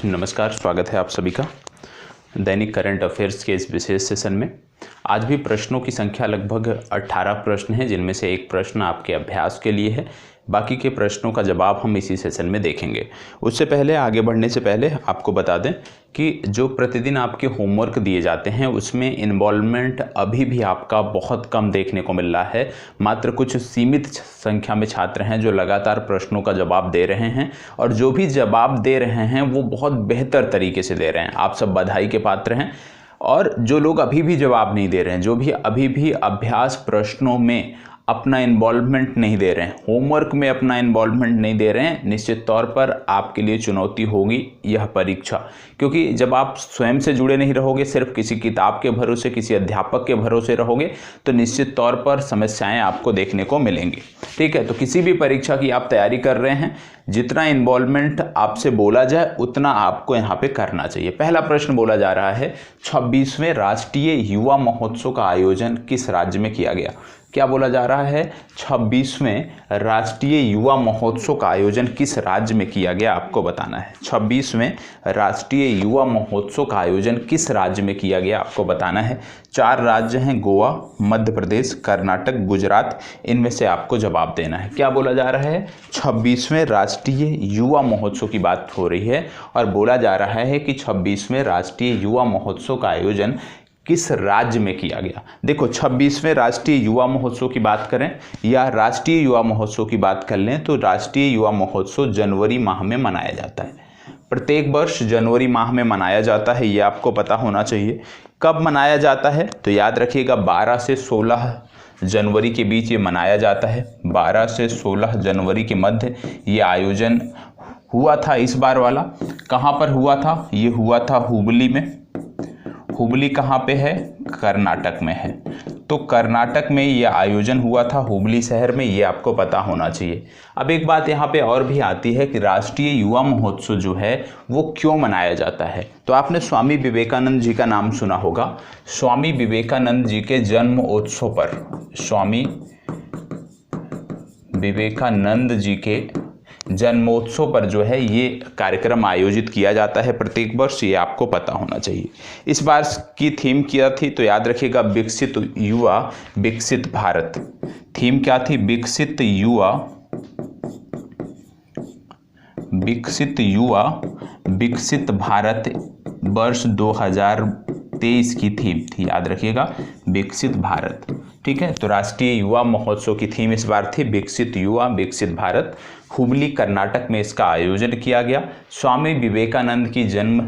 नमस्कार, स्वागत है आप सभी का दैनिक करंट अफेयर्स के इस विशेष सेशन में। आज भी प्रश्नों की संख्या लगभग 18 प्रश्न हैं, जिनमें से एक प्रश्न आपके अभ्यास के लिए है। बाकी के प्रश्नों का जवाब हम इसी सेशन में देखेंगे। उससे पहले, आगे बढ़ने से पहले आपको बता दें कि जो प्रतिदिन आपके होमवर्क दिए जाते हैं उसमें इन्वॉल्वमेंट अभी भी आपका बहुत कम देखने को मिल रहा है। मात्र कुछ सीमित संख्या में छात्र हैं जो लगातार प्रश्नों का जवाब दे रहे हैं, और जो भी जवाब दे रहे हैं वो बहुत बेहतर तरीके से दे रहे हैं। आप सब बधाई के पात्र हैं। और जो लोग अभी भी जवाब नहीं दे रहे हैं, जो भी अभी भी अभ्यास प्रश्नों में अपना इन्वॉल्वमेंट नहीं दे रहे हैं, होमवर्क में अपना इन्वॉल्वमेंट नहीं दे रहे हैं, निश्चित तौर पर आपके लिए चुनौती होगी यह परीक्षा। क्योंकि जब आप स्वयं से जुड़े नहीं रहोगे, सिर्फ किसी किताब के भरोसे, किसी अध्यापक के भरोसे रहोगे, तो निश्चित तौर पर समस्याएं आपको देखने को मिलेंगी। ठीक है, तो किसी भी परीक्षा की आप तैयारी कर रहे हैं, जितना इन्वॉल्वमेंट आपसे बोला जाए उतना आपको यहाँ पे करना चाहिए। पहला प्रश्न बोला जा रहा है, 26वें राष्ट्रीय युवा महोत्सव का आयोजन किस राज्य में किया गया? क्या बोला जा रहा है? 26वें राष्ट्रीय युवा महोत्सव का आयोजन किस राज्य में किया गया, आपको बताना है। 26वें राष्ट्रीय युवा महोत्सव का आयोजन किस राज्य में किया गया, आपको बताना है। 4 राज्य हैं, गोवा, मध्य प्रदेश, कर्नाटक, गुजरात। इनमें से आपको जवाब देना है। क्या बोला जा रहा है? 26वें राष्ट्रीय युवा महोत्सव की बात हो रही है और बोला जा रहा है कि 26वें राष्ट्रीय युवा महोत्सव का आयोजन किस राज्य में किया गया। देखो, 26वें राष्ट्रीय युवा महोत्सव की बात करें या राष्ट्रीय युवा महोत्सव की बात कर लें तो राष्ट्रीय युवा महोत्सव जनवरी माह में मनाया जाता है। प्रत्येक वर्ष जनवरी माह में मनाया जाता है, ये आपको पता होना चाहिए। कब मनाया जाता है तो याद रखिएगा, 12 से 16 जनवरी के बीच ये मनाया जाता है। 12 से 16 जनवरी के मध्य ये आयोजन हुआ था। इस बार वाला कहाँ पर हुआ था? ये हुआ था हुबली में। हुबली कहाँ पे है? कर्नाटक में है। तो कर्नाटक में ये आयोजन हुआ था, हुबली शहर में, ये आपको पता होना चाहिए। अब एक बात यहाँ पे और भी आती है कि राष्ट्रीय युवा महोत्सव जो है वो क्यों मनाया जाता है। तो आपने स्वामी विवेकानंद जी का नाम सुना होगा। स्वामी विवेकानंद जी के जन्म उत्सव पर, स्वामी विवेकानंद जी के जन्मोत्सव पर जो है ये कार्यक्रम आयोजित किया जाता है प्रत्येक वर्ष, ये आपको पता होना चाहिए। इस बार की थीम क्या थी तो याद रखिएगा, विकसित युवा विकसित भारत। थीम क्या थी? विकसित युवा विकसित भारत वर्ष 2023 की थीम थी, याद रखिएगा, विकसित भारत। ठीक है, तो राष्ट्रीय युवा महोत्सव की थीम इस बार थी विकसित युवा विकसित भारत। हुबली कर्नाटक में इसका आयोजन किया गया। स्वामी विवेकानंद की जन्म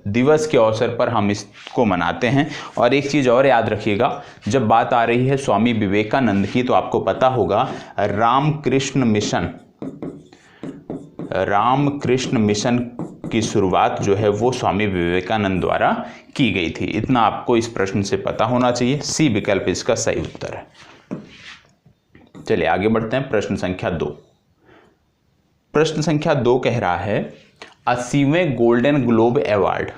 दिवस के अवसर पर हम इसको मनाते हैं। और एक चीज़ और याद रखिएगा, जब बात आ रही है स्वामी विवेकानंद की तो आपको पता होगा रामकृष्ण मिशन की शुरुआत जो है वो स्वामी विवेकानंद द्वारा की गई थी। इतना आपको इस प्रश्न से पता होना चाहिए। सी विकल्प इसका सही उत्तर है। चलिए आगे बढ़ते हैं। प्रश्न संख्या 2। प्रश्न संख्या 2 कह रहा है, 80वें गोल्डन ग्लोब अवार्ड,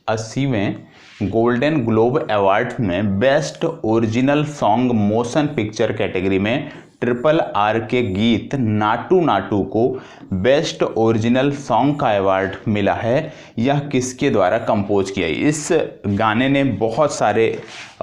80वें गोल्डन ग्लोब अवार्ड में best original song motion picture category में RRR के गीत नाटू नाटू को बेस्ट ओरिजिनल सॉन्ग का अवार्ड मिला है। यह किसके द्वारा कंपोज किया है? इस गाने ने बहुत सारे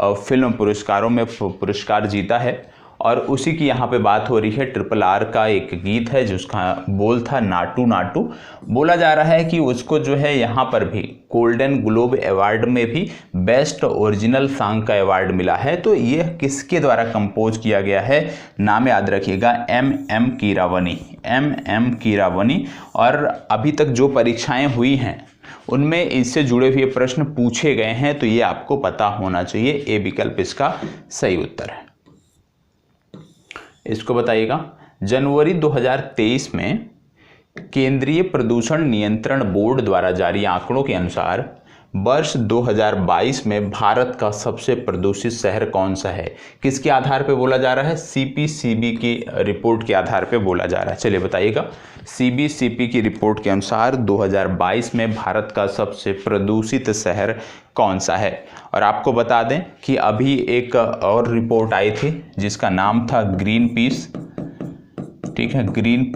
फिल्म पुरस्कारों में पुरस्कार जीता है और उसी की यहाँ पे बात हो रही है। RRR का एक गीत है जिसका बोल था नाटू नाटू। बोला जा रहा है कि उसको जो है यहाँ पर भी गोल्डन ग्लोब अवार्ड में भी बेस्ट ओरिजिनल सॉन्ग का अवार्ड मिला है। तो यह किसके द्वारा कंपोज किया गया है? नाम याद रखिएगा, M.M. कीरावनी, M.M. कीरावनी। और अभी तक जो परीक्षाएं हुई हैं उनमें इससे जुड़े हुए प्रश्न पूछे गए हैं, तो ये आपको पता होना चाहिए। ए विकल्प इसका सही उत्तर है। इसको बताइएगा, जनवरी 2023 में केंद्रीय प्रदूषण नियंत्रण बोर्ड द्वारा जारी आंकड़ों के अनुसार वर्ष 2022 में भारत का सबसे प्रदूषित शहर कौन सा है? किसके आधार पे बोला जा रहा है? CPCB की रिपोर्ट के आधार पे बोला जा रहा है। चलिए बताइएगा, CBCP की रिपोर्ट के अनुसार 2022 में भारत का सबसे प्रदूषित शहर कौन सा है? और आपको बता दें कि अभी एक और रिपोर्ट आई थी जिसका नाम था ग्रीन पीस। ठीक है, ग्रीन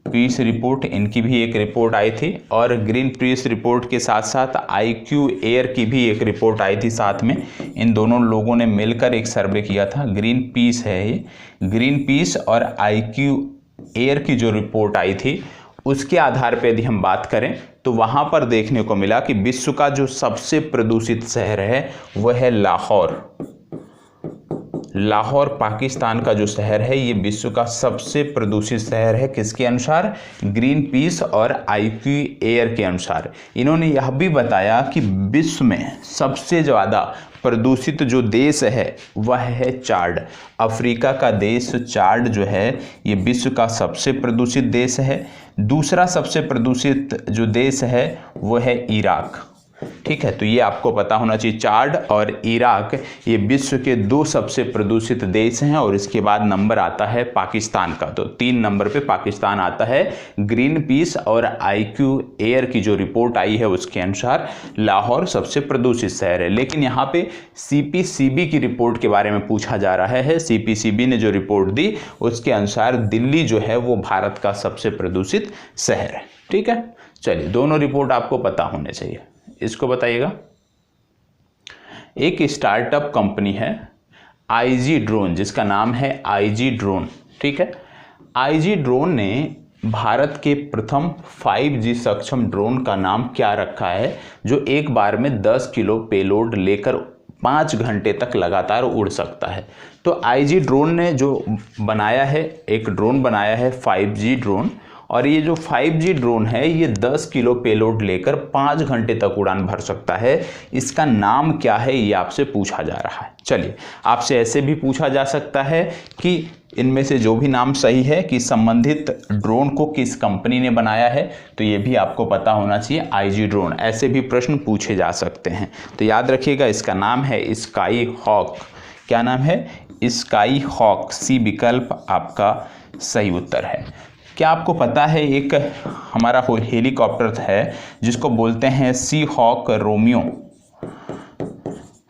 पीस रिपोर्ट, इनकी भी एक रिपोर्ट आई थी, और ग्रीन पीस रिपोर्ट के साथ साथ IQ एयर की भी एक रिपोर्ट आई थी साथ में। इन दोनों लोगों ने मिलकर एक सर्वे किया था। ग्रीन पीस है ये, ग्रीन पीस और IQ एयर की जो रिपोर्ट आई थी उसके आधार पर यदि हम बात करें तो वहाँ पर देखने को मिला कि विश्व का जो सबसे प्रदूषित शहर है वह है लाहौर। लाहौर पाकिस्तान का जो शहर है ये विश्व का सबसे प्रदूषित शहर है। किसके अनुसार? ग्रीन पीस और IQ एयर के अनुसार। इन्होंने यह भी बताया कि विश्व में सबसे ज़्यादा प्रदूषित जो देश है वह है चाड। अफ्रीका का देश चाड जो है ये विश्व का सबसे प्रदूषित देश है। दूसरा सबसे प्रदूषित जो देश है वो है इराक। ठीक है, तो ये आपको पता होना चाहिए। चाड और इराक ये विश्व के 2 सबसे प्रदूषित देश हैं, और इसके बाद नंबर आता है पाकिस्तान का। तो 3 नंबर पे पाकिस्तान आता है। ग्रीन पीस और IQ एयर की जो रिपोर्ट आई है उसके अनुसार लाहौर सबसे प्रदूषित शहर है। लेकिन यहाँ पे CPCB की रिपोर्ट के बारे में पूछा जा रहा है। CPCB ने जो रिपोर्ट दी उसके अनुसार दिल्ली जो है वो भारत का सबसे प्रदूषित शहर है। ठीक है, चलिए दोनों रिपोर्ट आपको पता होने चाहिए। इसको बताइएगा। एक स्टार्टअप कंपनी है IG ड्रोन, जिसका नाम है IG ड्रोन। ठीक है, IG ड्रोन ने भारत के प्रथम 5G सक्षम ड्रोन का नाम क्या रखा है, जो एक बार में 10 किलो पेलोड लेकर 5 घंटे तक लगातार उड़ सकता है। तो IG ड्रोन ने जो बनाया है, एक ड्रोन बनाया है 5G ड्रोन, और ये जो 5G ड्रोन है ये 10 किलो पेलोड लेकर 5 घंटे तक उड़ान भर सकता है। इसका नाम क्या है ये आपसे पूछा जा रहा है। चलिए, आपसे ऐसे भी पूछा जा सकता है कि इनमें से जो भी नाम सही है कि संबंधित ड्रोन को किस कंपनी ने बनाया है, तो ये भी आपको पता होना चाहिए IG ड्रोन। ऐसे भी प्रश्न पूछे जा सकते हैं, तो याद रखिएगा इसका नाम है स्काई हॉक। क्या नाम है? Sky hoc. C विकल्प आपका सही उत्तर है। क्या आपको पता है एक हमारा हेलीकॉप्टर है जिसको बोलते हैं सी हॉक रोमियो?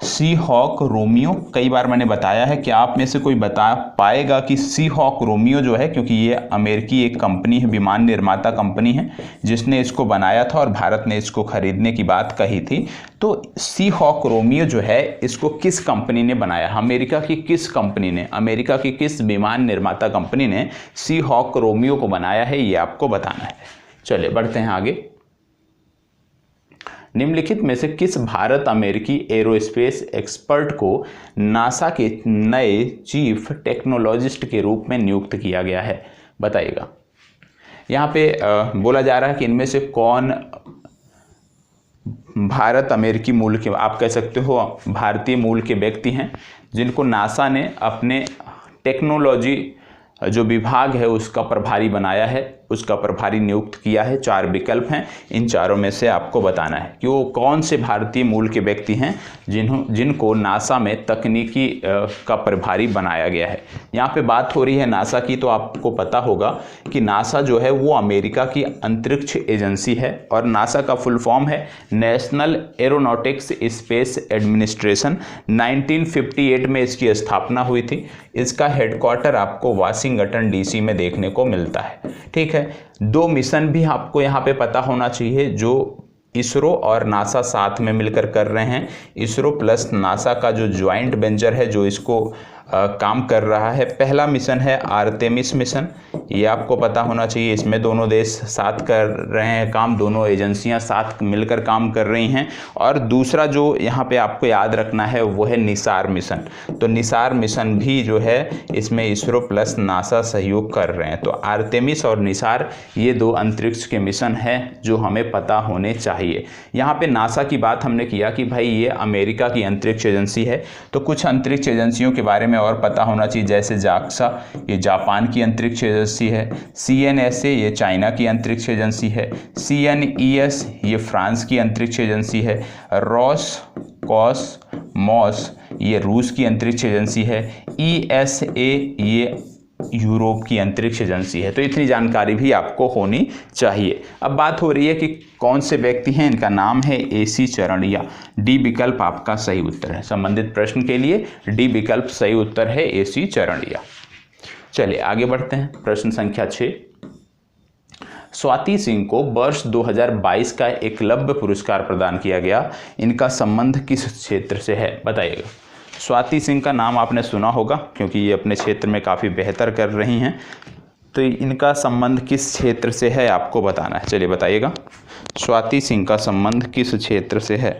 सी हॉक रोमियो कई बार मैंने बताया है। क्या आप में से कोई बता पाएगा कि सी हॉक रोमियो जो है, क्योंकि ये अमेरिकी एक कंपनी है, विमान निर्माता कंपनी है, जिसने इसको बनाया था और भारत ने इसको खरीदने की बात कही थी। तो सी हॉक रोमियो जो है इसको किस कंपनी ने बनाया? अमेरिका की किस कंपनी ने, अमेरिका की किस विमान निर्माता कंपनी ने सी हॉक रोमियो को बनाया है, ये आपको बताना है। चलिए बढ़ते हैं आगे। निम्नलिखित में से किस भारत अमेरिकी एरोस्पेस एक्सपर्ट को नासा के नए चीफ टेक्नोलॉजिस्ट के रूप में नियुक्त किया गया है? बताइएगा। यहाँ पे बोला जा रहा है कि इनमें से कौन भारत अमेरिकी मूल के, आप कह सकते हो भारतीय मूल के व्यक्ति हैं जिनको नासा ने अपने टेक्नोलॉजी जो विभाग है उसका प्रभारी बनाया है, उसका प्रभारी नियुक्त किया है। 4 विकल्प हैं, इन चारों में से आपको बताना है कि वो कौन से भारतीय मूल के व्यक्ति हैं जिनको नासा में तकनीकी का प्रभारी बनाया गया है। यहाँ पे बात हो रही है नासा की, तो आपको पता होगा कि नासा जो है वो अमेरिका की अंतरिक्ष एजेंसी है, और नासा का फुल फॉर्म है नेशनल एरोनॉटिक्स स्पेस एडमिनिस्ट्रेशन। 1958 में इसकी स्थापना हुई थी। इसका हेडक्वार्टर आपको वाशिंगटन DC में देखने को मिलता है। ठीक है, 2 मिशन भी आपको यहाँ पे पता होना चाहिए जो इसरो और नासा साथ में मिलकर कर रहे हैं। इसरो प्लस नासा का जो ज्वाइंट वेंचर है जो इसको काम कर रहा है। पहला मिशन है आर्तेमिस मिशन, ये आपको पता होना चाहिए। इसमें दोनों देश साथ कर रहे हैं काम, दोनों एजेंसियां साथ मिलकर काम कर रही हैं। और दूसरा जो यहाँ पे आपको याद रखना है वो है निसार मिशन। तो निसार मिशन भी जो है इसमें इसरो प्लस नासा सहयोग कर रहे हैं। तो आर्तेमिस और निसार ये 2 अंतरिक्ष के मिशन हैं जो हमें पता होने चाहिए। यहाँ पे नासा की बात हमने किया कि भाई ये अमेरिका की अंतरिक्ष एजेंसी है, तो कुछ अंतरिक्ष एजेंसियों के बारे में और पता होना चाहिए, जैसे जाक्सा ये जापान की अंतरिक्ष एजेंसी है, CNSA ये चाइना की अंतरिक्ष एजेंसी है, CNES ये फ्रांस की अंतरिक्ष एजेंसी है, रोसकॉसमॉस ये रूस की अंतरिक्ष एजेंसी है, ESA ये यूरोप की अंतरिक्ष एजेंसी है। तो इतनी जानकारी भी आपको होनी चाहिए। अब बात हो रही है कि कौन से व्यक्ति हैं, इनका नाम है AC चरणिया। D विकल्प आपका सही उत्तर है। संबंधित प्रश्न के लिए D विकल्प सही उत्तर है, AC चरणिया। चलिए आगे बढ़ते हैं। प्रश्न संख्या 6, स्वाति सिंह को वर्ष 2022 का एकलव्य पुरस्कार प्रदान किया गया। इनका संबंध किस क्षेत्र से है, बताइएगा। स्वाति सिंह का नाम आपने सुना होगा क्योंकि ये अपने क्षेत्र में काफ़ी बेहतर कर रही हैं। तो इनका संबंध किस क्षेत्र से है आपको बताना है। चलिए बताइएगा, स्वाति सिंह का संबंध किस क्षेत्र से है।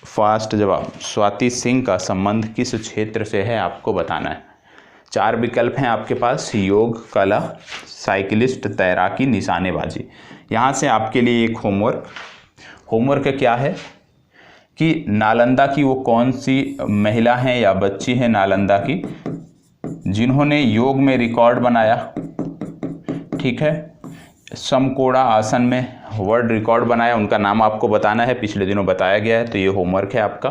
फास्ट जवाब, स्वाति सिंह का संबंध किस क्षेत्र से है आपको बताना है। 4 विकल्प हैं आपके पास, योग, कला, साइकिलिस्ट, तैराकी, निशानेबाजी। यहाँ से आपके लिए एक होमवर्क क्या है कि नालंदा की वो कौन सी महिला हैं या बच्ची हैं नालंदा की जिन्होंने योग में रिकॉर्ड बनाया, ठीक है, समकोड़ा आसन में वर्ल्ड रिकॉर्ड बनाया, उनका नाम आपको बताना है। पिछले दिनों बताया गया है, तो ये होमवर्क है आपका।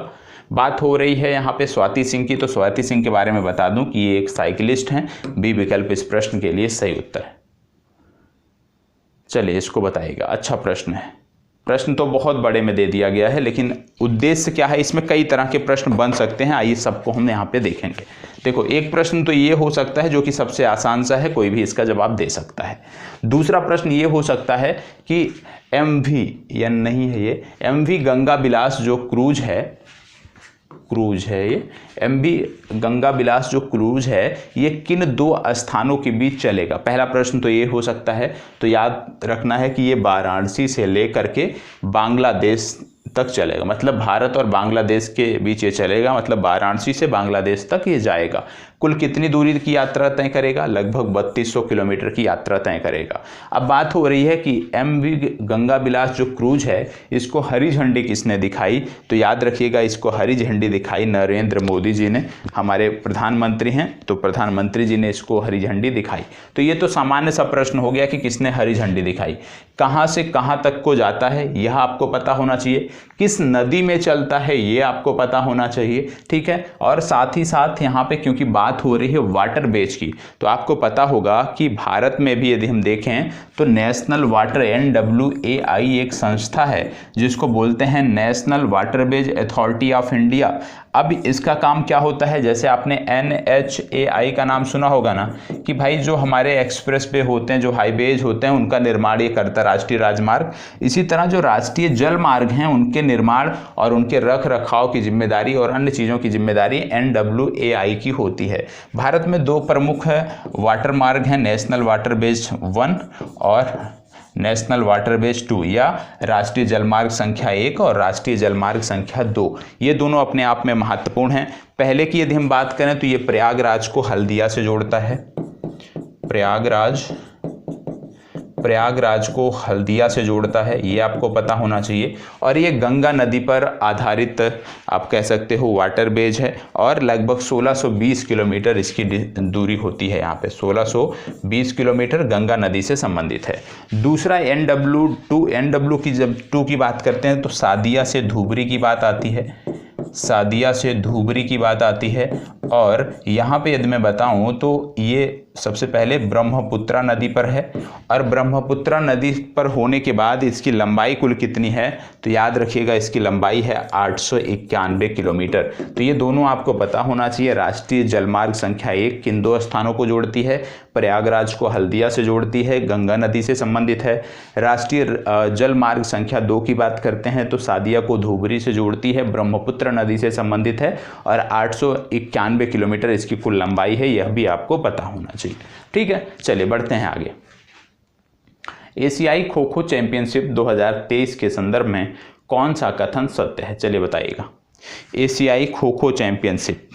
बात हो रही है यहाँ पे स्वाति सिंह की, तो स्वाति सिंह के बारे में बता दूं कि ये एक साइकिलिस्ट हैं। बी विकल्प इस प्रश्न के लिए सही उत्तर है। चलिए इसको बताइएगा, अच्छा प्रश्न है। प्रश्न तो बहुत बड़े में दे दिया गया है, लेकिन उद्देश्य क्या है, इसमें कई तरह के प्रश्न बन सकते हैं। आइए सबको हम यहाँ पे देखेंगे। देखो, एक प्रश्न तो ये हो सकता है जो कि सबसे आसान सा है, कोई भी इसका जवाब दे सकता है। दूसरा प्रश्न ये हो सकता है कि MV या नहीं है, ये MV गंगा विलास जो क्रूज है ये MV गंगा विलास जो क्रूज है ये किन 2 स्थानों के बीच चलेगा। पहला प्रश्न तो ये हो सकता है, तो याद रखना है कि ये वाराणसी से लेकर के बांग्लादेश तक चलेगा, मतलब भारत और बांग्लादेश के बीच ये चलेगा, मतलब वाराणसी से बांग्लादेश तक ये जाएगा। कुल कितनी दूरी की यात्रा तय करेगा, लगभग 3200 किलोमीटर की यात्रा तय करेगा। अब बात हो रही है कि MV गंगा विलास जो क्रूज है इसको हरी झंडी किसने दिखाई, तो याद रखिएगा इसको हरी झंडी दिखाई नरेंद्र मोदी जी ने, हमारे प्रधानमंत्री हैं, तो प्रधानमंत्री जी ने इसको हरी झंडी दिखाई। तो ये तो सामान्य सा प्रश्न हो गया कि किसने हरी झंडी दिखाई। कहाँ से कहाँ तक को जाता है यह आपको पता होना चाहिए, किस नदी में चलता है ये आपको पता होना चाहिए, ठीक है। और साथ ही साथ यहाँ पे क्योंकि बात हो रही है वाटर बेज की, तो आपको पता होगा कि भारत में भी यदि हम देखें तो नेशनल वाटर NWAI एक संस्था है जिसको बोलते हैं national waterways authority of India. अब इसका काम क्या होता है, जैसे आपने NHAI का नाम सुना होगा ना, कि भाई जो हमारे एक्सप्रेस वे होते हैं, जो हाईवेज होते हैं, उनका निर्माण ये करता है राष्ट्रीय राजमार्ग। इसी तरह जो राष्ट्रीय जल मार्ग हैं उनके निर्माण और उनके रख रखाव की जिम्मेदारी और अन्य चीज़ों की जिम्मेदारी NWAI की होती है। भारत में 2 प्रमुख वाटर मार्ग हैं, नेशनल वाटर बेज 1 और नेशनल वाटर बेज 2, या राष्ट्रीय जलमार्ग संख्या 1 और राष्ट्रीय जलमार्ग संख्या 2। ये दोनों अपने आप में महत्वपूर्ण हैं। पहले की यदि हम बात करें तो ये प्रयागराज को हल्दिया से जोड़ता है, प्रयागराज को हल्दिया से जोड़ता है, ये आपको पता होना चाहिए। और ये गंगा नदी पर आधारित आप कह सकते हो वाटर बेज है और लगभग 1620 किलोमीटर इसकी दूरी होती है। यहाँ पे 1620 किलोमीटर गंगा नदी से संबंधित है। दूसरा NW की जब 2 की बात करते हैं तो सादिया से धुबरी की बात आती है, सादिया से धुबरी की बात आती है। और यहाँ पे यदि मैं बताऊँ तो ये सबसे पहले ब्रह्मपुत्रा नदी पर है, और ब्रह्मपुत्रा नदी पर होने के बाद इसकी लंबाई कुल कितनी है, तो याद रखिएगा इसकी लंबाई है 891 किलोमीटर। तो ये दोनों आपको पता होना चाहिए। राष्ट्रीय जलमार्ग संख्या 1 किन 2 स्थानों को जोड़ती है, प्रयागराज को हल्दिया से जोड़ती है, गंगा नदी से संबंधित है। राष्ट्रीय जल मार्ग संख्या 2 की बात करते हैं तो सादिया को धुबरी से जोड़ती है, ब्रह्मपुत्र नदी से संबंधित है और 891 किलोमीटर इसकी कुल लंबाई है, यह भी आपको पता होना चाहिए। ठीक है, चलिए बढ़ते हैं आगे। एशियाई खो खो चैंपियनशिप 2023 के संदर्भ में कौन सा कथन सत्य है, चलिए बताइएगा। एशियाई खो खो चैंपियनशिप,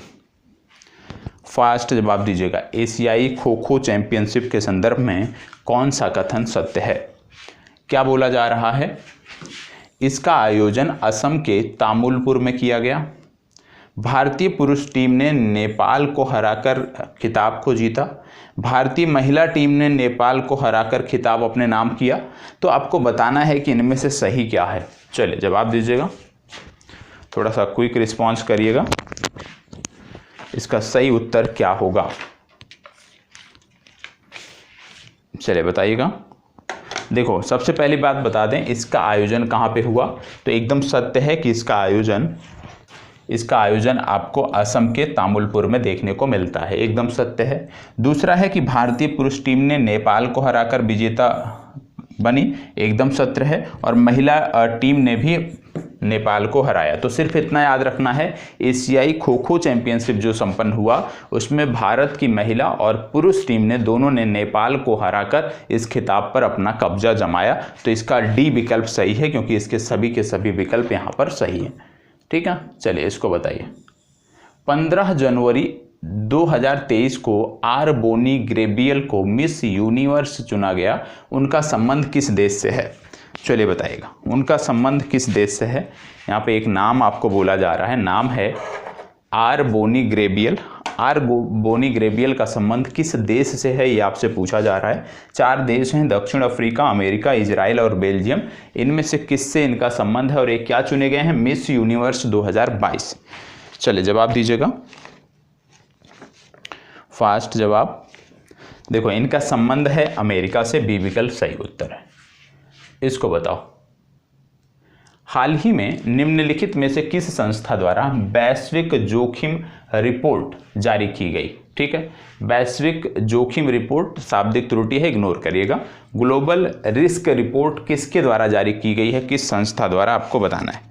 फास्ट जवाब दीजिएगा। एशियाई खो खो चैंपियनशिप के संदर्भ में कौन सा कथन सत्य है? क्या बोला जा रहा है? इसका आयोजन असम के तामुलपुर में किया गया। भारतीय पुरुष टीम ने नेपाल को हराकर खिताब को जीता। भारतीय महिला टीम ने नेपाल को हराकर खिताब अपने नाम किया। तो आपको बताना है कि इनमें से सही क्या है। चलिए जवाब दीजिएगा, थोड़ा सा क्विक रिस्पॉन्स करिएगा। इसका सही उत्तर क्या होगा, चलिए बताइएगा। देखो, सबसे पहली बात बता दें, इसका आयोजन कहाँ पे हुआ, तो एकदम सत्य है कि इसका आयोजन आपको असम के तामुलपुर में देखने को मिलता है, एकदम सत्य है। दूसरा है कि भारतीय पुरुष टीम ने नेपाल को हराकर विजेता बनी, एकदम सत्य है। और महिला टीम ने भी नेपाल को हराया। तो सिर्फ इतना याद रखना है, एशियाई खो खो चैंपियनशिप जो संपन्न हुआ उसमें भारत की महिला और पुरुष टीम ने दोनों ने नेपाल को हराकर इस खिताब पर अपना कब्जा जमाया। तो इसका डी विकल्प सही है, क्योंकि इसके सभी के सभी विकल्प यहाँ पर सही है। ठीक है, चलिए इसको बताइए। 15 जनवरी 2023 को आर बोनी ग्रेबियल को मिस यूनिवर्स चुना गया, उनका संबंध किस देश से है? चलिए बताइएगा, उनका संबंध किस देश से है। यहाँ पे एक नाम आपको बोला जा रहा है, नाम है R Bonney Gabriel. R Bonney Gabriel का संबंध किस देश से है ये आपसे पूछा जा रहा है। 4 देश हैं, दक्षिण अफ्रीका, अमेरिका, इजराइल और बेल्जियम। इनमें से किससे इनका संबंध है और ये क्या चुने गए हैं? Miss universe 2022। चलिए जवाब दीजिएगा, फास्ट जवाब। देखो इनका संबंध है अमेरिका से, बी विकल्प सही उत्तर है। इसको बताओ, हाल ही में निम्नलिखित में से किस संस्था द्वारा वैश्विक जोखिम रिपोर्ट जारी की गई? ठीक है, वैश्विक जोखिम रिपोर्ट, शाब्दिक त्रुटि है, इग्नोर करिएगा। ग्लोबल रिस्क रिपोर्ट किसके द्वारा जारी की गई है, किस संस्था द्वारा, आपको बताना है।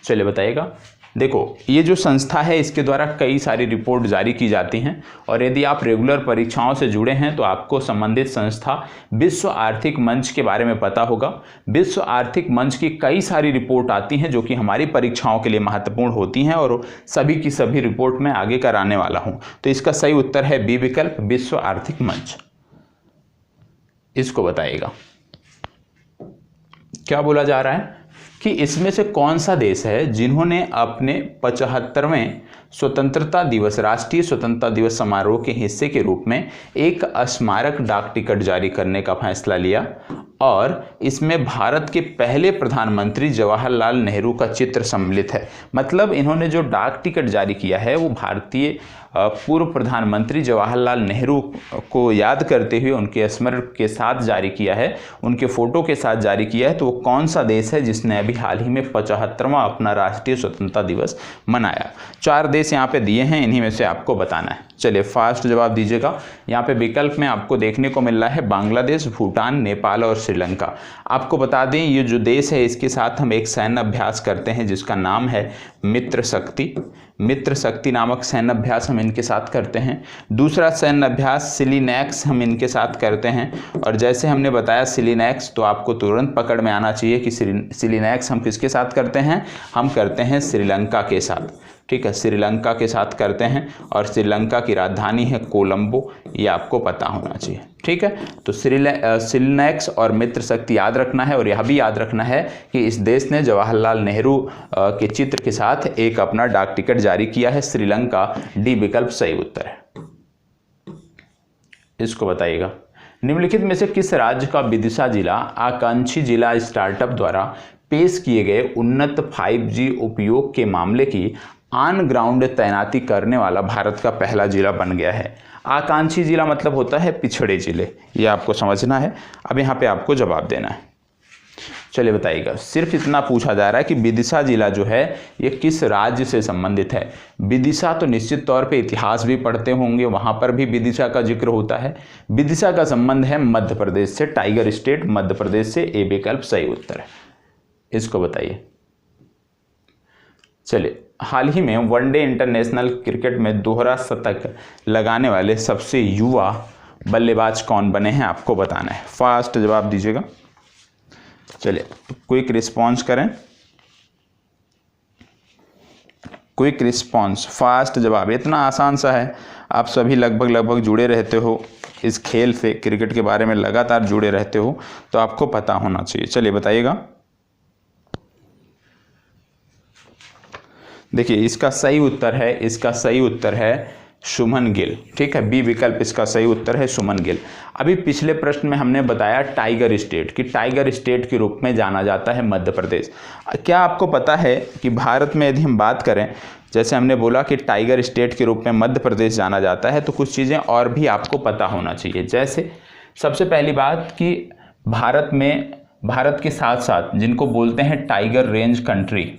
चलिए बताइएगा। देखो ये जो संस्था है इसके द्वारा कई सारी रिपोर्ट जारी की जाती हैं, और यदि आप रेगुलर परीक्षाओं से जुड़े हैं तो आपको संबंधित संस्था विश्व आर्थिक मंच के बारे में पता होगा। विश्व आर्थिक मंच की कई सारी रिपोर्ट आती हैं जो कि हमारी परीक्षाओं के लिए महत्वपूर्ण होती हैं, और सभी की सभी रिपोर्ट मैं आगे कराने वाला हूं। तो इसका सही उत्तर है बी विकल्प, विश्व आर्थिक मंच। इसको बताइएगा, क्या बोला जा रहा है कि इसमें से कौन सा देश है जिन्होंने अपने 75वें स्वतंत्रता दिवस, राष्ट्रीय स्वतंत्रता दिवस समारोह के हिस्से के रूप में एक स्मारक डाक टिकट जारी करने का फैसला लिया, और इसमें भारत के पहले प्रधानमंत्री जवाहरलाल नेहरू का चित्र सम्मिलित है। मतलब इन्होंने जो डाक टिकट जारी किया है वो भारतीय पूर्व प्रधानमंत्री जवाहरलाल नेहरू को याद करते हुए उनके स्मरण के साथ जारी किया है, उनके फोटो के साथ जारी किया है। तो वो कौन सा देश है जिसने अभी हाल ही में 75वां अपना राष्ट्रीय स्वतंत्रता दिवस मनाया? 4 देश यहाँ पे दिए हैं, इन्हीं में से आपको बताना है। चलिए फास्ट जवाब दीजिएगा। यहाँ पे विकल्प में आपको देखने को मिल रहा है बांग्लादेश, भूटान, नेपाल और श्रीलंका। आपको बता दें ये जो देश है इसके साथ हम एक सैन्य अभ्यास करते हैं जिसका नाम है मित्र शक्ति। मित्र शक्ति नामक सैन्य अभ्यास हम इनके साथ करते हैं। दूसरा सैन्य अभ्यास सिलिनैक्स हम इनके साथ करते हैं, और जैसे हमने बताया सिलिनैक्स, तो आपको तुरंत पकड़ में आना चाहिए कि सिलिनैक्स हम किसके साथ करते हैं? हम करते हैं श्रीलंका के साथ। ठीक है, श्रीलंका के साथ करते हैं, और श्रीलंका की राजधानी है कोलंबो, ये आपको पता होना चाहिए। ठीक है, तो सिलिनैक्स और मित्र शक्ति याद रखना है, और यह भी याद रखना है कि इस देश ने जवाहरलाल नेहरू के चित्र के साथ एक अपना डाक टिकट जारी किया है, श्रीलंका। डी विकल्प सही उत्तर है। इसको बताइएगा, निम्नलिखित में से किस राज्य का विदिशा जिला आकांक्षी जिला स्टार्टअप द्वारा पेश किए गए उन्नत 5G उपयोग के मामले की ऑन ग्राउंड तैनाती करने वाला भारत का पहला जिला बन गया है? आकांक्षी जिला मतलब होता है पिछड़े जिले, ये आपको समझना है। अब यहाँ पे आपको जवाब देना है। चलिए बताइएगा, सिर्फ इतना पूछा जा रहा है कि विदिशा जिला जो है ये किस राज्य से संबंधित है। विदिशा तो निश्चित तौर पे इतिहास भी पढ़ते होंगे, वहाँ पर भी विदिशा का जिक्र होता है। विदिशा का संबंध है मध्य प्रदेश से, टाइगर स्टेट मध्य प्रदेश से। ए विकल्प सही उत्तर है। इसको बताइए। चलिए, हाल ही में वनडे इंटरनेशनल क्रिकेट में दोहरा शतक लगाने वाले सबसे युवा बल्लेबाज कौन बने हैं, आपको बताना है। फास्ट जवाब दीजिएगा। चलिए क्विक रिस्पॉन्स करें, क्विक रिस्पॉन्स, फास्ट जवाब। इतना आसान सा है, आप सभी लगभग जुड़े रहते हो इस खेल से, क्रिकेट के बारे में लगातार जुड़े रहते हो, तो आपको पता होना चाहिए। चलिए बताइएगा। देखिए इसका सही उत्तर है, इसका सही उत्तर है सुमन गिल। ठीक है, बी विकल्प इसका सही उत्तर है सुमन गिल। अभी पिछले प्रश्न में हमने बताया टाइगर स्टेट, कि टाइगर स्टेट के रूप में जाना जाता है मध्य प्रदेश। क्या आपको पता है कि भारत में यदि हम बात करें, जैसे हमने बोला कि टाइगर स्टेट के रूप में मध्य प्रदेश जाना जाता है, तो कुछ चीज़ें और भी आपको पता होना चाहिए। जैसे सबसे पहली बात कि भारत में, भारत के साथ साथ जिनको बोलते हैं टाइगर रेंज कंट्री,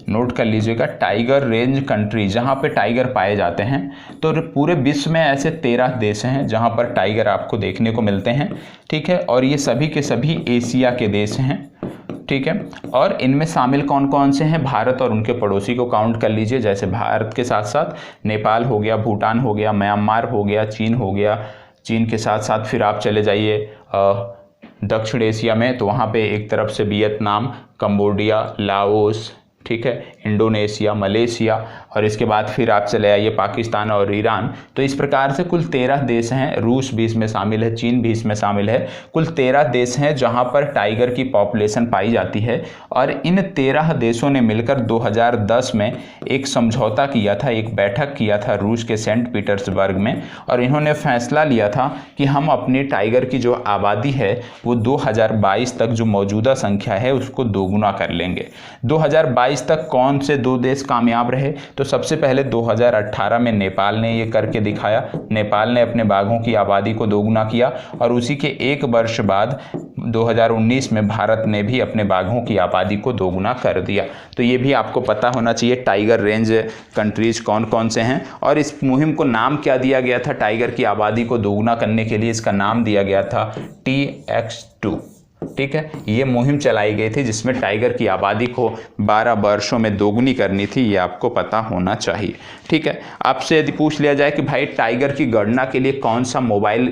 नोट कर लीजिएगा, टाइगर रेंज कंट्री, जहाँ पे टाइगर पाए जाते हैं। तो पूरे विश्व में ऐसे 13 देश हैं जहाँ पर टाइगर आपको देखने को मिलते हैं, ठीक है। और ये सभी के सभी एशिया के देश हैं, ठीक है। और इनमें शामिल कौन कौन से हैं? भारत और उनके पड़ोसी को काउंट कर लीजिए, जैसे भारत के साथ साथ नेपाल हो गया, भूटान हो गया, म्यांमार हो गया, चीन हो गया। चीन के साथ साथ फिर आप चले जाइए दक्षिण एशिया में, तो वहाँ पे एक तरफ से वियतनाम, कंबोडिया, लाओस, ठीक है, इंडोनेशिया, मलेशिया, और इसके बाद फिर आप चले आइए पाकिस्तान और ईरान। तो इस प्रकार से कुल 13 देश हैं, रूस भी इसमें शामिल है, चीन भी इसमें शामिल है। कुल 13 देश हैं जहां पर टाइगर की पॉपुलेशन पाई जाती है। और इन 13 देशों ने मिलकर 2010 में एक समझौता किया था, एक बैठक किया था रूस के सेंट पीटर्सबर्ग में, और इन्होंने फैसला लिया था कि हम अपनी टाइगर की जो आबादी है वो 2022 तक जो मौजूदा संख्या है उसको दोगुना कर लेंगे। 2022 तक कौन से 2 देश कामयाब रहे? तो सबसे पहले 2018 में नेपाल ने ये करके दिखाया। नेपाल ने अपने बाघों की आबादी को दोगुना किया, और उसी के 1 वर्ष बाद 2019 में भारत ने भी अपने बाघों की आबादी को दोगुना कर दिया। तो ये भी आपको पता होना चाहिए टाइगर रेंज कंट्रीज कौन कौन से हैं। और इस मुहिम को नाम क्या दिया गया था? टाइगर की आबादी को दोगुना करने के लिए इसका नाम दिया गया था TX2, ठीक है। ये मुहिम चलाई गई थी जिसमें टाइगर की आबादी को 12 वर्षों में दोगुनी करनी थी, ये आपको पता होना चाहिए, ठीक है। आपसे यदि पूछ लिया जाए कि भाई टाइगर की गणना के लिए कौन सा मोबाइल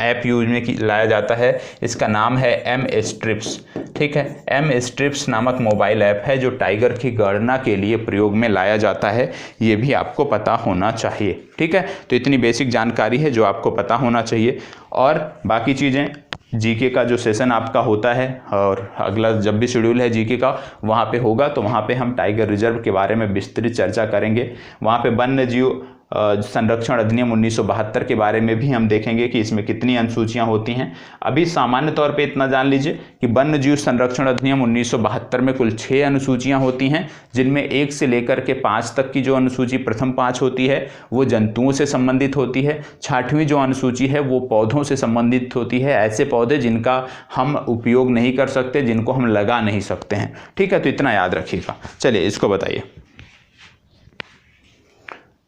ऐप यूज में लाया जाता है, इसका नाम है M-Strips, ठीक है। M-Strips नामक मोबाइल ऐप है जो टाइगर की गणना के लिए प्रयोग में लाया जाता है, ये भी आपको पता होना चाहिए, ठीक है। तो इतनी बेसिक जानकारी है जो आपको पता होना चाहिए। और बाकी चीज़ें जीके का जो सेशन आपका होता है, और अगला जब भी शेड्यूल है जीके का वहाँ पे होगा, तो वहाँ पे हम टाइगर रिजर्व के बारे में विस्तृत चर्चा करेंगे। वहाँ पे वन्य जीव संरक्षण अधिनियम 1972 के बारे में भी हम देखेंगे कि इसमें कितनी अनुसूचियां होती हैं। अभी सामान्य तौर पे इतना जान लीजिए कि वन्य जीव संरक्षण अधिनियम 1972 में कुल 6 अनुसूचियां होती हैं, जिनमें 1 से लेकर के 5 तक की जो अनुसूची प्रथम 5 होती है वो जंतुओं से संबंधित होती है। 6वीं जो अनुसूची है वो पौधों से संबंधित होती है, ऐसे पौधे जिनका हम उपयोग नहीं कर सकते, जिनको हम लगा नहीं सकते हैं, ठीक है। तो इतना याद रखिएगा। चलिए इसको बताइए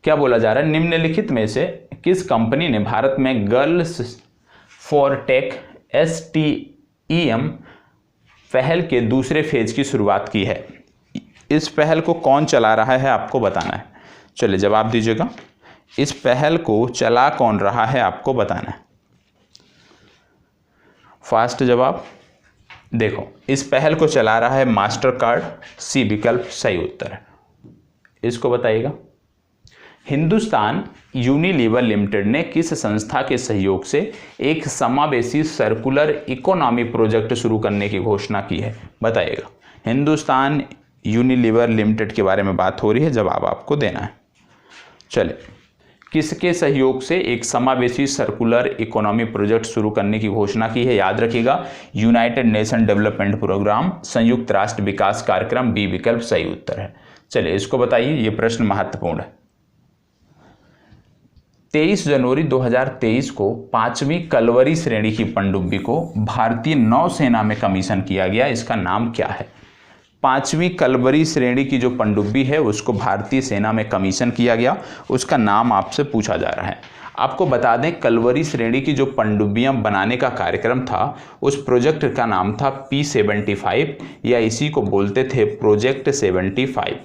क्या बोला जा रहा है। निम्नलिखित में से किस कंपनी ने भारत में गर्ल्स फॉर टेक STEM पहल के दूसरे फेज की शुरुआत की है? इस पहल को कौन चला रहा है आपको बताना है। चलिए जवाब दीजिएगा, इस पहल को चला कौन रहा है आपको बताना है। फास्ट जवाब देखो, इस पहल को चला रहा है मास्टर कार्ड, C विकल्प सही उत्तर है। इसको बताइएगा। हिंदुस्तान यूनिलीवर लिमिटेड ने किस संस्था के सहयोग से एक समावेशी सर्कुलर इकोनॉमी प्रोजेक्ट शुरू करने की घोषणा की है? बताइएगा। हिंदुस्तान यूनिलीवर लिमिटेड के बारे में बात हो रही है, जवाब आपको देना है। चलिए, किसके सहयोग से एक समावेशी सर्कुलर इकोनॉमी प्रोजेक्ट शुरू करने की घोषणा की है? याद रखिएगा, यूनाइटेड नेशन डेवलपमेंट प्रोग्राम, संयुक्त राष्ट्र विकास कार्यक्रम, B विकल्प सही उत्तर है। चलिए इसको बताइए, ये प्रश्न महत्वपूर्ण है। 23 जनवरी 2023 को 5वीं कलवरी श्रेणी की पनडुब्बी को भारतीय नौसेना में कमीशन किया गया, इसका नाम क्या है? 5वीं कलवरी श्रेणी की जो पनडुब्बी है उसको भारतीय सेना में कमीशन किया गया, उसका नाम आपसे पूछा जा रहा है। आपको बता दें, कलवरी श्रेणी की जो पनडुब्बियां बनाने का कार्यक्रम था उस प्रोजेक्ट का नाम था P75, या इसी को बोलते थे प्रोजेक्ट 75,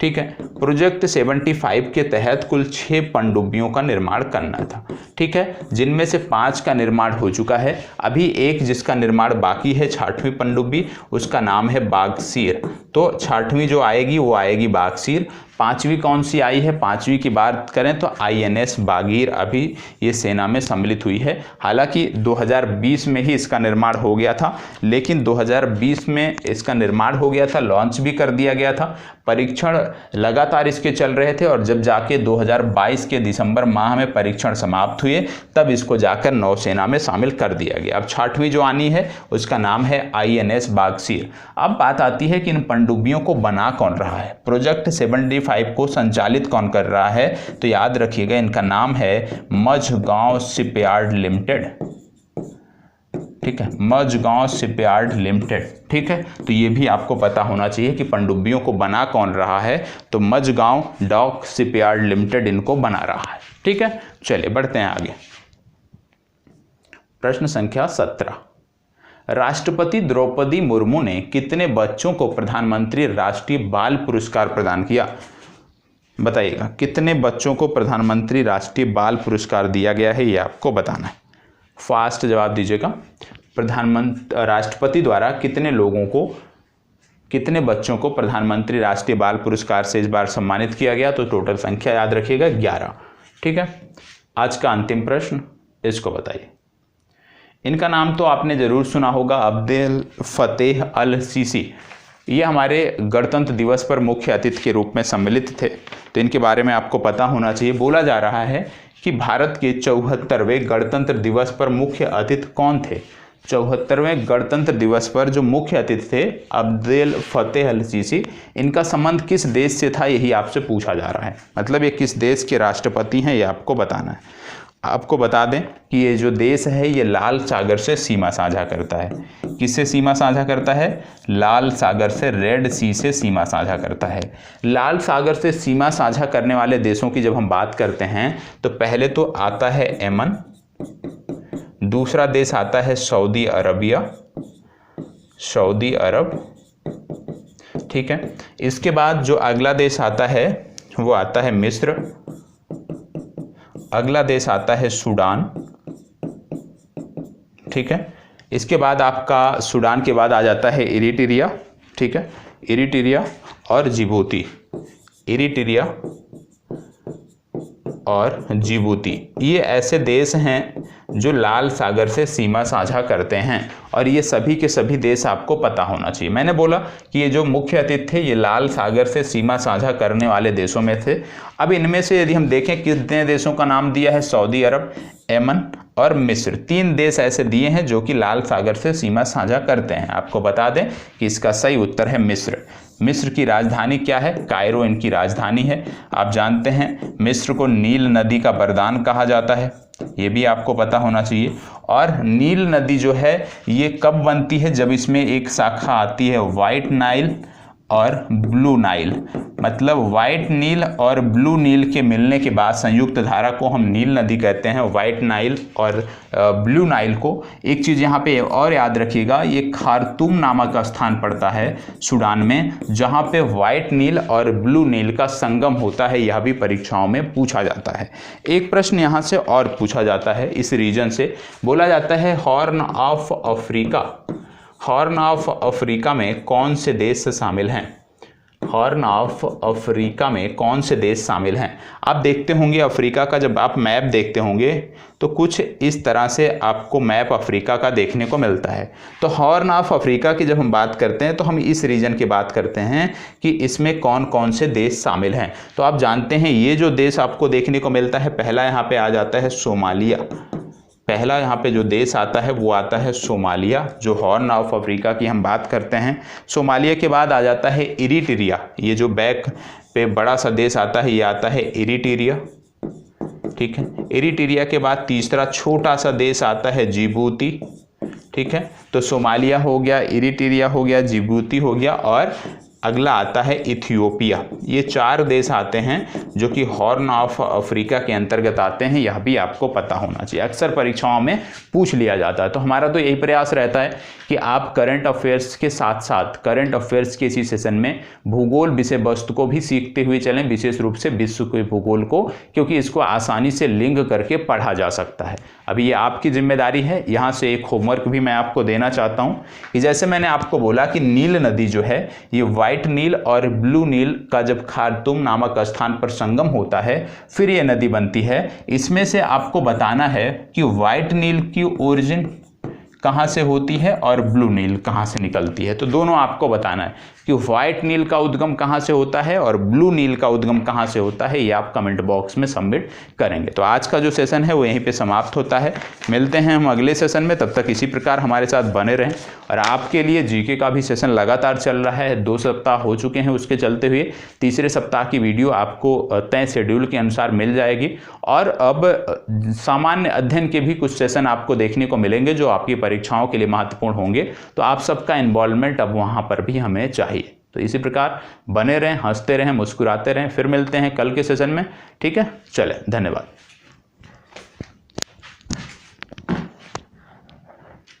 ठीक है। प्रोजेक्ट 75 के तहत कुल 6 पनडुब्बियों का निर्माण करना था, ठीक है, जिनमें से 5 का निर्माण हो चुका है। अभी एक जिसका निर्माण बाकी है, 6वीं पनडुब्बी, उसका नाम है बागसीर। तो 6वीं जो आएगी वो आएगी बागसीर। 5वीं कौन सी आई है? 5वीं की बात करें तो INS बागीर अभी ये सेना में सम्मिलित हुई है। हालांकि 2020 में ही इसका निर्माण हो गया था, लेकिन 2020 में इसका निर्माण हो गया था, लॉन्च भी कर दिया गया था, परीक्षण लगातार इसके चल रहे थे, और जब जाके 2022 के दिसंबर माह में परीक्षण समाप्त हुए तब इसको जाकर नौसेना में शामिल कर दिया गया। अब 6वीं जो आनी है उसका नाम है INS बागसीर। अब बात आती है कि इन पनडुब्बियों को बना कौन रहा है, प्रोजेक्ट 75 को संचालित कौन कर रहा है? तो याद रखिएगा, इनका नाम है मझगांव शिपयार्ड लिमिटेड, ठीक है, मझगांव शिपयार्ड लिमिटेड। ठीक है, तो ये भी आपको पता होना चाहिए कि पनडुब्बियों को बना कौन रहा है, तो मझगांव डॉक शिपयार्ड लिमिटेड इनको बना रहा है। ठीक है, चलिए बढ़ते हैं आगे। प्रश्न संख्या 17, राष्ट्रपति द्रौपदी मुर्मू ने कितने बच्चों को प्रधानमंत्री राष्ट्रीय बाल पुरस्कार प्रदान किया? बताइएगा, कितने बच्चों को प्रधानमंत्री राष्ट्रीय बाल पुरस्कार दिया गया है, ये आपको बताना है। फास्ट जवाब दीजिएगा। राष्ट्रपति द्वारा कितने बच्चों को प्रधानमंत्री राष्ट्रीय बाल पुरस्कार से इस बार सम्मानित किया गया? तो टोटल संख्या याद रखिएगा 11। ठीक है, आज का अंतिम प्रश्न, इसको बताइए। इनका नाम तो आपने जरूर सुना होगा, अब्देल फतेह अल सीसी। ये हमारे गणतंत्र दिवस पर मुख्य अतिथि के रूप में सम्मिलित थे, तो इनके बारे में आपको पता होना चाहिए। बोला जा रहा है कि भारत के 74वें गणतंत्र दिवस पर मुख्य अतिथि कौन थे? 74वें गणतंत्र दिवस पर जो मुख्य अतिथि थे अब्देल फतेह अल सीसी, इनका संबंध किस देश से था, यही आपसे पूछा जा रहा है। मतलब ये किस देश के राष्ट्रपति हैं, ये आपको बताना है। आपको बता दें कि ये जो देश है ये लाल सागर से सीमा साझा करता है। किससे सीमा साझा करता है? लाल सागर से, रेड सी से सीमा साझा करता है। लाल सागर से सीमा साझा करने वाले देशों की जब हम बात करते हैं तो पहले तो आता है यमन, दूसरा देश आता है सऊदी अरबिया, सऊदी अरब। ठीक है, इसके बाद जो अगला देश आता है वो आता है मिस्र, अगला देश आता है सूडान। ठीक है, इसके बाद आपका सूडान के बाद आ जाता है इरिट्रिया। ठीक है, इरिट्रिया और जिबूती, इरिट्रिया और जिबूती, ये ऐसे देश हैं जो लाल सागर से सीमा साझा करते हैं, और ये सभी के सभी देश आपको पता होना चाहिए। मैंने बोला कि ये जो मुख्य अतिथि थे ये लाल सागर से सीमा साझा करने वाले देशों में थे। अब इनमें से यदि हम देखें कितने देशों का नाम दिया है, सऊदी अरब, यमन और मिस्र, 3 देश ऐसे दिए हैं जो कि लाल सागर से सीमा साझा करते हैं। आपको बता दें कि इसका सही उत्तर है मिस्र। मिस्र की राजधानी क्या है? कायरो इनकी राजधानी है। आप जानते हैं मिस्र को नील नदी का वरदान कहा जाता है, ये भी आपको पता होना चाहिए। और नील नदी जो है ये कब बनती है? जब इसमें एक शाखा आती है व्हाइट नाइल और ब्लू नाइल, मतलब व्हाइट नील और ब्लू नील के मिलने के बाद संयुक्त धारा को हम नील नदी कहते हैं, व्हाइट नाइल और ब्लू नाइल को। एक चीज़ यहाँ पे और याद रखिएगा, ये खार्तूम नामक स्थान पड़ता है सूडान में, जहाँ पे व्हाइट नील और ब्लू नील का संगम होता है। यह भी परीक्षाओं में पूछा जाता है। एक प्रश्न यहाँ से और पूछा जाता है इस रीजन से, बोला जाता है horn of Africa, horn of Africa में कौन से देश शामिल हैं? हॉर्न ऑफ अफ्रीका में कौन से देश शामिल हैं? आप देखते होंगे अफ्रीका का, जब आप मैप देखते होंगे तो कुछ इस तरह से आपको मैप अफ्रीका का देखने को मिलता है। तो हॉर्न ऑफ अफ्रीका की जब हम बात करते हैं तो हम इस रीजन की बात करते हैं कि इसमें कौन कौन से देश शामिल हैं। तो आप जानते हैं ये जो देश आपको देखने को मिलता है, पहला यहाँ पे आ जाता है सोमालिया। पहला यहाँ पे जो देश आता है वो आता है सोमालिया, जो हॉर्न ऑफ अफ्रीका की हम बात करते हैं। सोमालिया के बाद आ जाता है इरिट्रिया, ये जो बैक पे बड़ा सा देश आता है ये आता है इरिट्रिया। ठीक है, इरिट्रिया के बाद तीसरा छोटा सा देश आता है जिबूती। ठीक है, तो सोमालिया हो गया, इरिट्रिया हो गया, जिबूती हो गया और अगला आता है इथियोपिया। ये 4 देश आते हैं जो कि हॉर्न ऑफ अफ्रीका के अंतर्गत आते हैं, यह भी आपको पता होना चाहिए। अक्सर परीक्षाओं में पूछ लिया जाता है। तो हमारा तो यही प्रयास रहता है कि आप करंट अफेयर्स के साथ साथ करंट अफेयर्स के इसी सेशन में भूगोल विषय वस्तु को भी सीखते हुए चलें, विशेष रूप से विश्व के भूगोल को, क्योंकि इसको आसानी से लिंक करके पढ़ा जा सकता है। अभी ये आपकी जिम्मेदारी है। यहाँ से एक होमवर्क भी मैं आपको देना चाहता हूँ कि जैसे मैंने आपको बोला कि नील नदी जो है ये व्हाइट नील और ब्लू नील का जब खार्तूम नामक स्थान पर संगम होता है फिर ये नदी बनती है। इसमें से आपको बताना है कि व्हाइट नील की ओरिजिन कहाँ से होती है और ब्लू नील कहाँ से निकलती है। तो दोनों आपको बताना है कि व्हाइट नील का उद्गम कहाँ से होता है और ब्लू नील का उद्गम कहाँ से होता है, ये आप कमेंट बॉक्स में सबमिट करेंगे। तो आज का जो सेशन है वो यहीं पे समाप्त होता है। मिलते हैं हम अगले सेशन में, तब तक इसी प्रकार हमारे साथ बने रहें। और आपके लिए जीके का भी सेशन लगातार चल रहा है, 2 सप्ताह हो चुके हैं उसके चलते हुए। तीसरे सप्ताह की वीडियो आपको तय शेड्यूल के अनुसार मिल जाएगी। और अब सामान्य अध्ययन के भी कुछ सेशन आपको देखने को मिलेंगे जो आपकी परीक्षाओं के लिए महत्वपूर्ण होंगे, तो आप सबका इन्वॉल्वमेंट अब वहाँ पर भी हमें चाहिए। तो इसी प्रकार बने रहें, हंसते रहें, मुस्कुराते रहें। फिर मिलते हैं कल के सेशन में, ठीक है? चलें, धन्यवाद।